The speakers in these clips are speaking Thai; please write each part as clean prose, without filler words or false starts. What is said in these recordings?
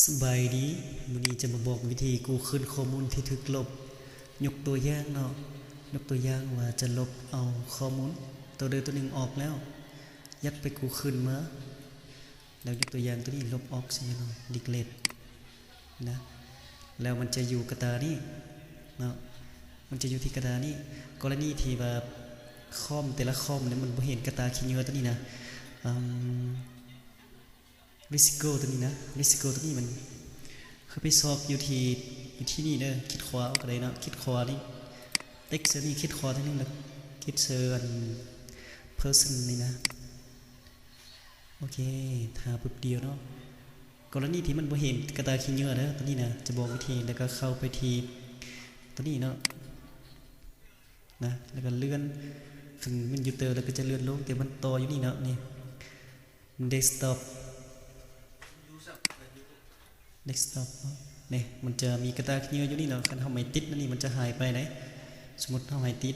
สบายดีวันนี้จะมาบอกวิธีกู้คืนข้อมูลที่ถูกลบยกตัวอย่างเนาะยกตัวอย่างว่าจะลบเอาข้อมูลตัวใดตัวหนึ่งออกแล้วยัดไปกู้คืนมาแล้วยกตัวอย่างตัวนี้ลบออกใช่ไหมเนาะดิกเลตนะแล้วมันจะอยู่กระดาษนี้เนาะมันจะอยู่ที่กระดาษนี้กรณีที่แบบคอมแต่ละคอมเนี่ยมันบ่เห็นกระดาษขี้เหงื่อตัวนี้นะริสโก้ตัวนี้นะริสโก้ตัวนี้มันคือไปสอบอยู่ที่นี่เด้อคิดขวาเอาก็ได้เนาะคิดขวานี่เต็กเซอร์นี่คิดขวาทั้งนั้นเลยคิดเซอร์อันเพอร์ซันนี่นะโอเคทาปุ๊บเดียวเนาะกรณีที่มันบ่เห็นกระดาษขี้เหงื่อเด้อตัวนี้นะจะบอกวิธีแล้วก็เข้าไปที่ตัวนี้เนาะนะแล้วก็เลื่อนขึ้นมันยูเตอร์แล้วก็จะเลื่อนลงแต่มันต่ออยู่นี่เนาะนี่เดสก์ท็อปเนี่ยมันจะมีกระดาษขี้เหงื่ออยู่นี่เนาะคันเฮาไม่ติดนั่นนี่มันจะหายไปไหนสมมติเฮาไม่ติด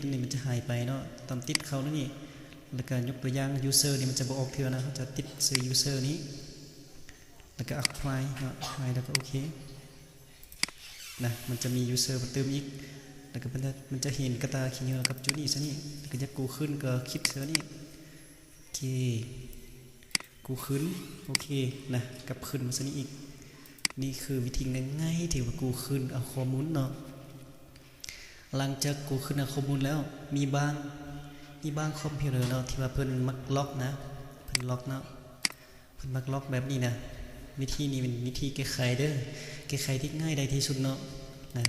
นั่นนี่มันจะหายไปเนาะตามติดเขานั่นนี่แล้วก็ยกตัวอย่าง user นี่มันจะบ่ออกเทื่อนะเขาจะติดซื้อ user นี้แล้วก็ apply เนาะ apply แล้วก็โอเคนะมันจะมี user มาเติมอีกแล้วก็มันจะเห็นกระดาษขี้เหงื่อกับจุดนี้ซะนี่แล้วก็จะกูขึ้นก็คลิปเสือนี่โอเคกูขึ้นโอเคนะกับขึ้นมาซะนี่อีกนี่คือวิธีง่ายๆที่ว่ากูขึ้นเอาข้อมูลเนาะหลังจากกูขึ้นเอาข้อมูลแล้วมีบางคอมพิวเตอร์เนาะที่ว่าเพิ่นมักล็อกนะเพิ่นล็อกเนาะเพิ่นมักล็อกแบบนี้นะวิธีนี้เป็นวิธีแก้ไขเด้อแก้ไขที่ง่ายได้ที่สุดเนาะนะ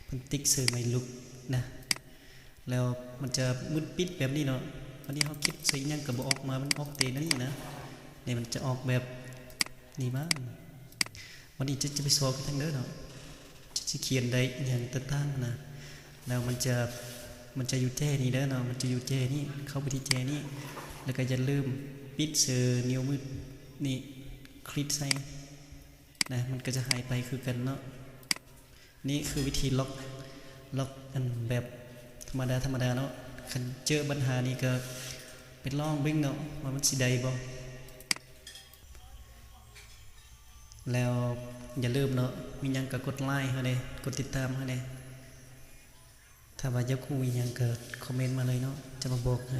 เพิ่นติ๊กเซอร์ไม่ลุกนะแล้วมันจะมืดปิดแบบนี้เนาะวันนี้เขาคิดใส่ยังกับบ่ออกมามันออกเตนั่นนี่นะเนี่ยมันจะออกแบบนี่มั้งวันนี้จะไปสอบกันทั้งเด้อเนาะจะเขียนได้อย่างต่างๆนะแล้วมันจะอยู่แจ้นี่เด้อเนาะมันจะอยู่แจ้นี่เข้าไปที่แจ้นี่แล้วก็จะลืมปิดเสือนิ้วมือนี่คลิกใส่นะมันก็จะหายไปคือกันเนาะนี่คือวิธีล็อกอันแบบธรรมดาเนาะคันเจอปัญหานี่ก็เป็นลองเบิ่งเนาะว่ามันสิได้บ่แล้วอย่าลืมเนาะมีหยังก็กดไลค์เฮาเด้กดติดตามเฮาเด้ถ้าว่าอยากคุยหยังก็คอมเมนต์มาเลยเนาะจะมาบอกให้